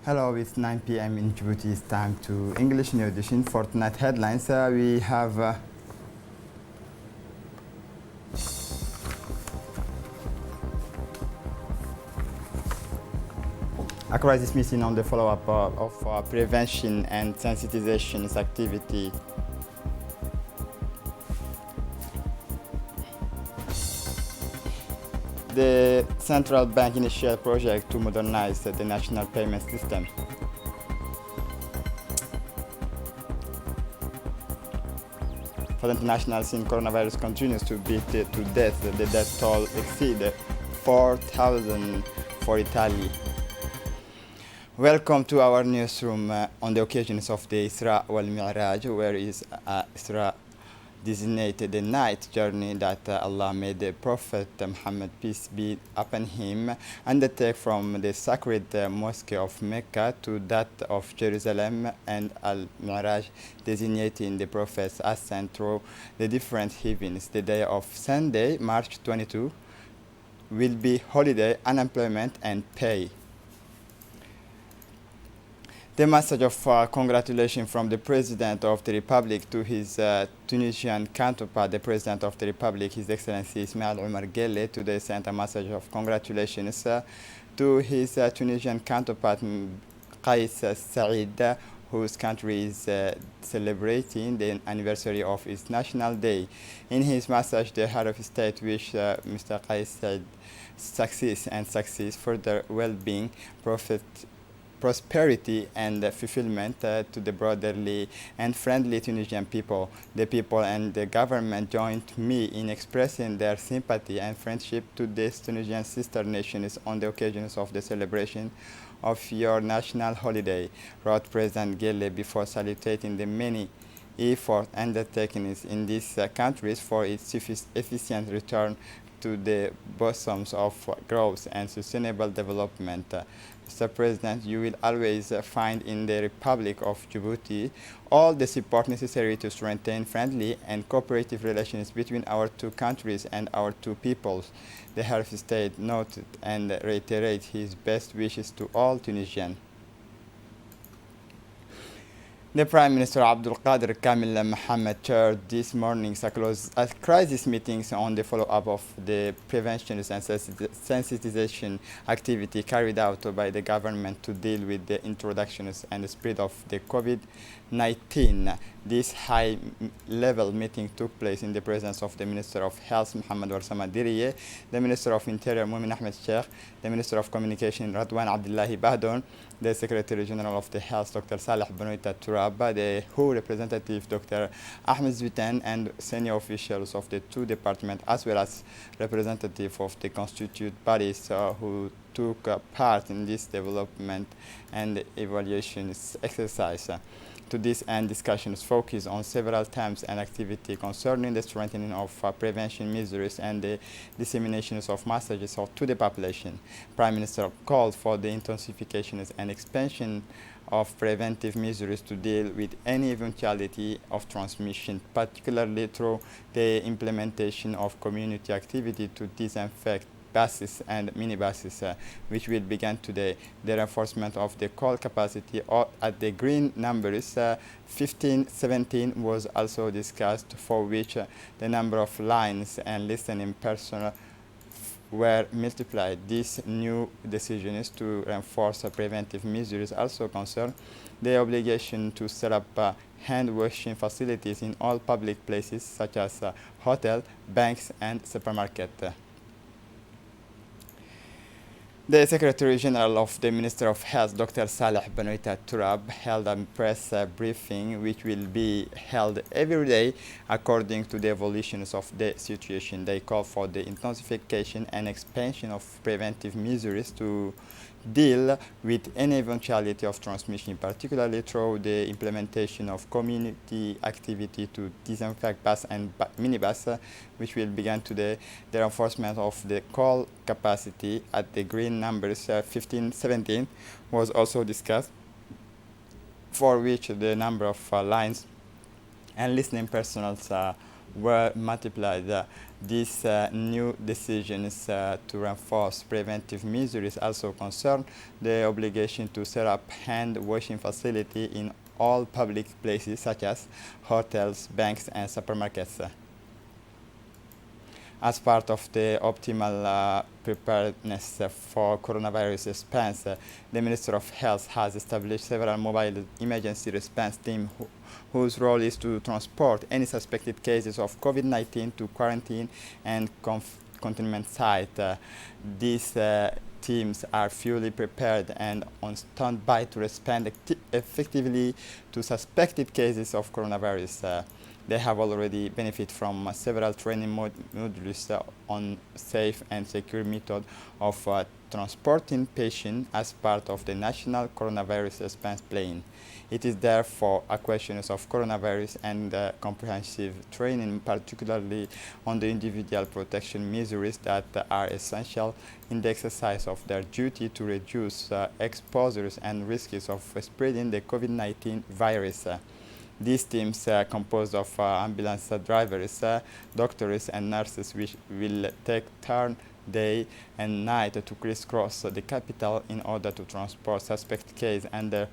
Hello, it's 9 p.m. in Djibouti. It's time to English New Edition for tonight headlines. We have a crisis meeting on the follow-up of prevention and sensitization activity. The central bank initial project to modernize the national payment system. For the international scene, coronavirus continues to beat to death. The death toll exceeds 4,000 for Italy. Welcome to our newsroom on the occasions of the Isra wal Mi'raj, where is Isra designated the night journey that Allah made the Prophet Muhammad, peace be upon him, undertake from the sacred mosque of Mecca to that of Jerusalem, and Al-Mi'raj designating the Prophet's ascent through the different heavens. The day of Sunday, March 22, will be holiday, unemployment, and pay. The message of congratulations from the President of the Republic to his Tunisian counterpart, the President of the Republic, His Excellency Ismail Omar Guelleh, today sent a message of congratulations to his Tunisian counterpart Qais Said, whose country is celebrating the anniversary of its National Day. In his message, the head of state wished Mr. Qais Said success, further well-being, prosperity and fulfillment to the brotherly and friendly Tunisian people. The people and the government joined me in expressing their sympathy and friendship to these Tunisian sister nations on the occasions of the celebration of your national holiday, wrote President Guelleh before saluting the many efforts undertaken in these countries for its efficient return to the bosoms of growth and sustainable development. Mr. President, you will always find in the Republic of Djibouti all the support necessary to strengthen friendly and cooperative relations between our two countries and our two peoples. The head of state noted and reiterated his best wishes to all Tunisians. The Prime Minister Abdul Qadir Kamil Mohammed chaired this morning's crisis meetings on the follow-up of the prevention and sensitization activity carried out by the government to deal with the introductions and the spread of the COVID-19. This high-level meeting took place in the presence of the Minister of Health, Mohamed Warsama Diriye, the Minister of Interior, Mumin Ahmed Sheikh, the Minister of Communication, Radwan Abdullahi Bahdon, the Secretary General of the Health, Dr. Saleh Benoita Turab, the WHO representative, Dr. Ahmed Zwitan, and senior officials of the two departments, as well as representatives of the constituted bodies who took part in this development and evaluation exercise. To this end, discussions focus on several themes and activities concerning the strengthening of prevention measures and the dissemination of messages to the population. Prime Minister called for the intensification and expansion of preventive measures to deal with any eventuality of transmission, particularly through the implementation of community activity to disinfect buses and minibuses, which will begin today. The reinforcement of the call capacity at the green numbers 15-17 was also discussed, for which the number of lines and listening personnel were multiplied. This new decision is to reinforce preventive measures also concern the obligation to set up hand washing facilities in all public places such as hotels, banks, and supermarkets. The Secretary General of the Minister of Health, Dr. Saleh Benoita Turab, held a press briefing which will be held every day according to the evolutions of the situation. They call for the intensification and expansion of preventive measures to deal with any eventuality of transmission, particularly through the implementation of community activity to disinfect bus and minibus, which will begin today. The reinforcement of the call capacity at the green numbers 15-17 was also discussed, for which the number of lines and listening personnel were multiplied. These new decisions to reinforce preventive measures also concern the obligation to set up hand washing facility in all public places such as hotels, banks, and supermarkets. As part of the optimal preparedness for coronavirus response, the Minister of Health has established several mobile emergency response teams whose role is to transport any suspected cases of COVID-19 to quarantine and containment site. These teams are fully prepared and on standby to respond effectively to suspected cases of coronavirus. They have already benefited from several training modules on safe and secure method of transporting patients as part of the national coronavirus response plan. It is therefore a question of coronavirus and comprehensive training, particularly on the individual protection measures that are essential in the exercise of their duty to reduce exposures and risks of spreading the COVID-19 virus. These teams composed of ambulance drivers, doctors, and nurses which will take turn day and night to crisscross the capital in order to transport suspect cases under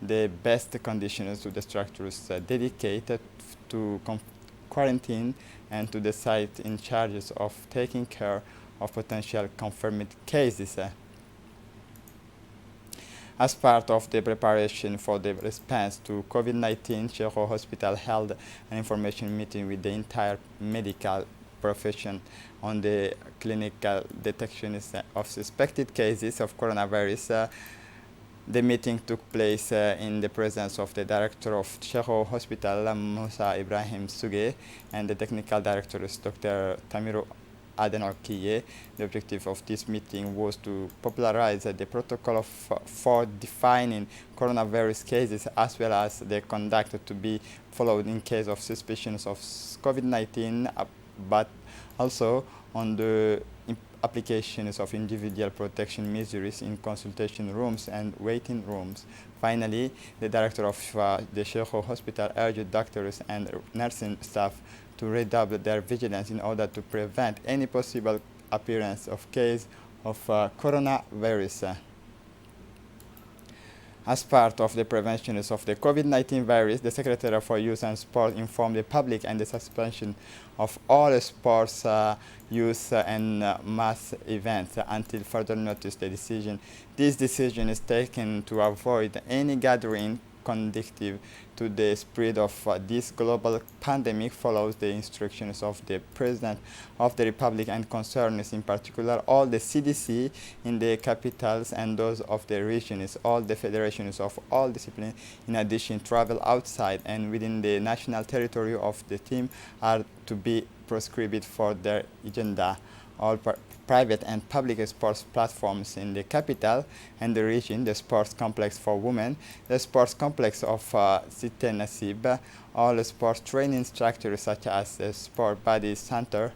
the best conditions to the structures dedicated to quarantine and to the site in charge of taking care of potential confirmed cases. As part of the preparation for the response to COVID-19, Sheho Hospital held an information meeting with the entire medical profession on the clinical detection of suspected cases of coronavirus. The meeting took place in the presence of the director of Sheho Hospital, Musa Ibrahim Suge, and the technical directors, Dr. Tamiru Adenor-Kiye. The objective of this meeting was to popularize the protocol for defining coronavirus cases as well as the conduct to be followed in case of suspicions of COVID-19, but also on the applications of individual protection measures in consultation rooms and waiting rooms. Finally, the director of the Sheho Hospital urged doctors and nursing staff to redouble their vigilance in order to prevent any possible appearance of case of coronavirus. As part of the prevention of the COVID-19 virus, the Secretary for Youth and Sport informed the public and the suspension of all sports, youth, and mass events until further notice. This decision is taken to avoid any gathering conducive to the spread of this global pandemic follows the instructions of the President of the Republic and concerns in particular all the CDC in the capitals and those of the regions, all the federations of all disciplines. In addition, travel outside and within the national territory of the team are to be proscribed for their agenda. All private and public sports platforms in the capital and the region, the sports complex for women, the sports complex of Sitte Nasib, all sports training structures such as the Sport Body Center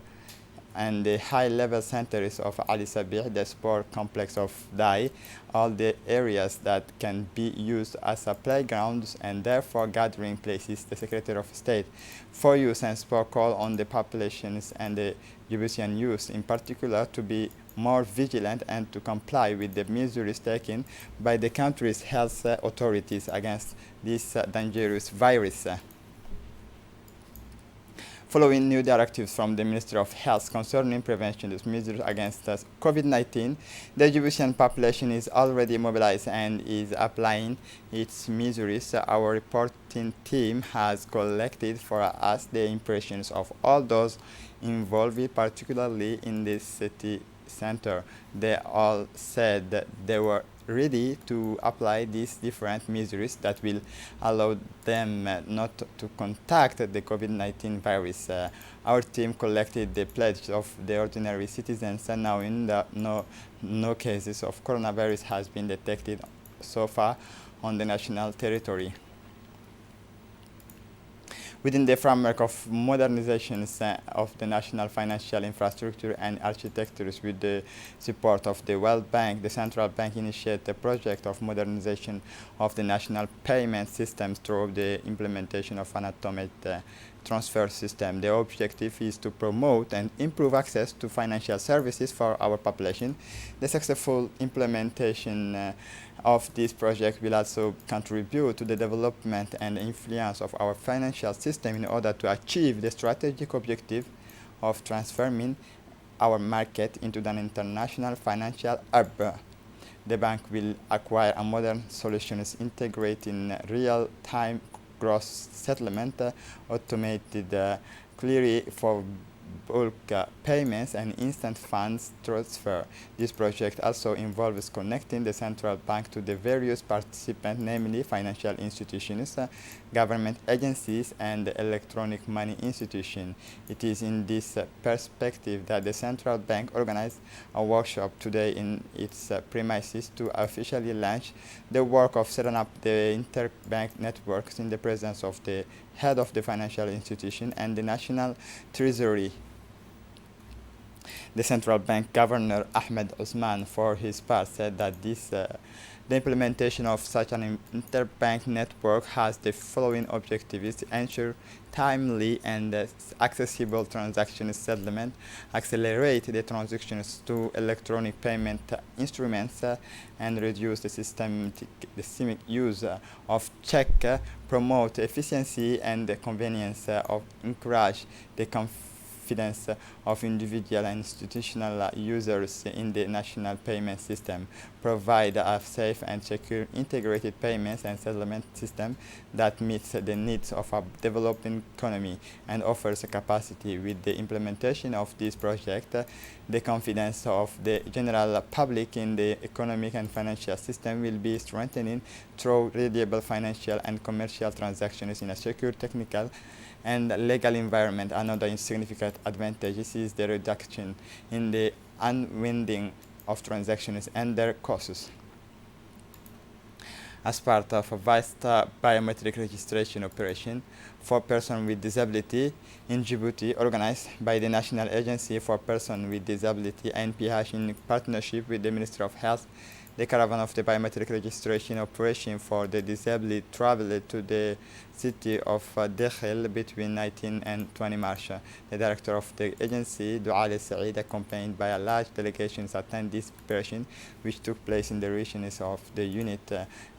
and the high-level centers of Ali Sabih, the sport complex of Dai, all the areas that can be used as a playgrounds and therefore gathering places. The Secretary of State for Youth and Sport call on the populations and the Djiboutian youth in particular to be more vigilant and to comply with the measures taken by the country's health authorities against this dangerous virus. Following new directives from the Ministry of Health concerning prevention of measures against COVID-19, the Djiboutian population is already mobilized and is applying its measures. Our reporting team has collected for us the impressions of all those involved, particularly in the city center. They all said that they were ready to apply these different measures that will allow them not to contact the COVID-19 virus. Our team collected the pledge of the ordinary citizens, and now in the no cases of coronavirus has been detected so far on the national territory. within the framework of modernizations of the national financial infrastructure and architectures. With the support of the World Bank, the central bank initiated a project of modernization of the national payment systems through the implementation of an automated transfer system. The objective is to promote and improve access to financial services for our population. The successful implementation of this project will also contribute to the development and influence of our financial system in order to achieve the strategic objective of transforming our market into an international financial hub. The bank will acquire a modern solutions integrating real-time gross settlement, automated clearing for bulk payments and instant funds transfer. This project also involves connecting the central bank to the various participants, namely financial institutions, government agencies, and electronic money institutions. It is in this perspective that the central bank organized a workshop today in its premises to officially launch the work of setting up the interbank networks in the presence of the head of the financial institution and the National Treasury. The central bank governor Ahmed Osman, for his part, said that the implementation of such an interbank network has the following objectives: to ensure timely and accessible transaction settlement, accelerate the transactions to electronic payment instruments, and reduce the systemic use of check, promote efficiency and the convenience, of encourage the confidence of individual and institutional users in the national payment system, provide a safe and secure integrated payments and settlement system that meets the needs of a developing economy and offers a capacity. With the implementation of this project, the confidence of the general public in the economic and financial system will be strengthening through reliable financial and commercial transactions in a secure, technical, and legal environment. Another significant advantage is the reduction in the unwinding of transactions and their costs. As part of a vast biometric registration operation for persons with disability in Djibouti, organized by the National Agency for Persons with Disability (NPH) in partnership with the Ministry of Health, the caravan of the biometric registration operation for the disabled traveled to the city of Dekhel between 19 and 20 March. The director of the agency, Duale Saeed, accompanied by a large delegation, attended this operation, which took place in the regions of the unit,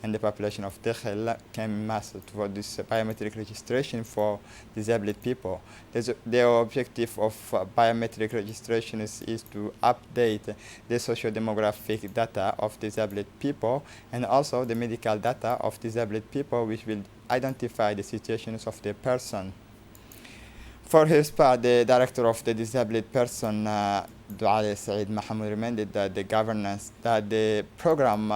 and the population of Dekhel came massed for this biometric registration for disabled people. The objective of biometric registration is to update the socio-demographic data of disabled people and also the medical data of disabled people, which will identify the situations of the person. For his part, the director of the disabled person, Duale Saeed Mahamoud, reminded that the program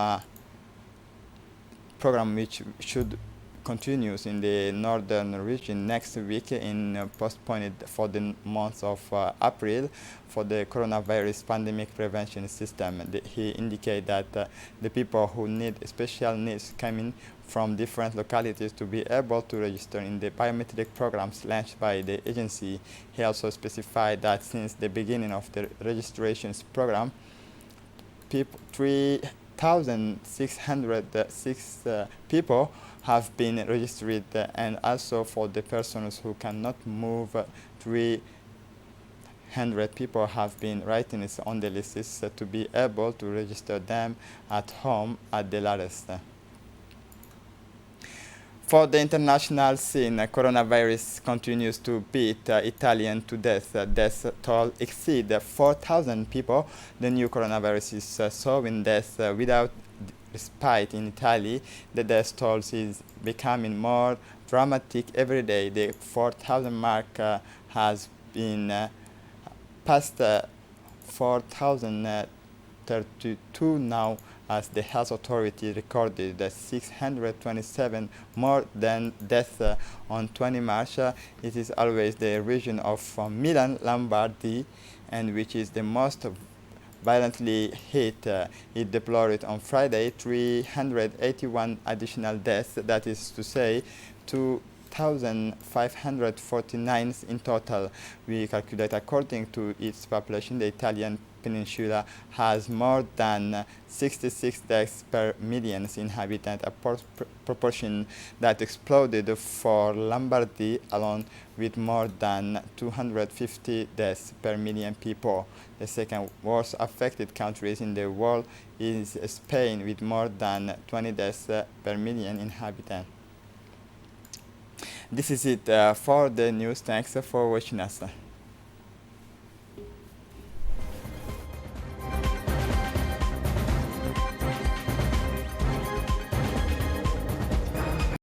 which should continues in the northern region next week in postponed for the month of April for the coronavirus pandemic prevention system. He indicated that the people who need special needs coming from different localities to be able to register in the biometric programs launched by the agency. He also specified that since the beginning of the registrations program, 3,606 people have been registered, and also for the persons who cannot move, 300 people have been written on the lists to be able to register them at home at the latest. For the international scene, coronavirus continues to beat Italian to death. Death toll exceeds 4,000 people. The new coronavirus is sowing death without respite in Italy. The death toll is becoming more dramatic every day. The 4,000 mark has been past 4,032 now, as the health authority recorded 627 more than deaths on 20 March. It is always the region of Milan, Lombardy, and which is the most violently hit. It deplored on Friday 381 additional deaths, that is to say 1,549 in total. We calculate according to its population, the Italian peninsula has more than 66 deaths per million inhabitants, a proportion that exploded for Lombardy alone with more than 250 deaths per million people. The second worst affected countries in the world is Spain with more than 20 deaths per million inhabitants. This is it for the news. Thanks for watching us.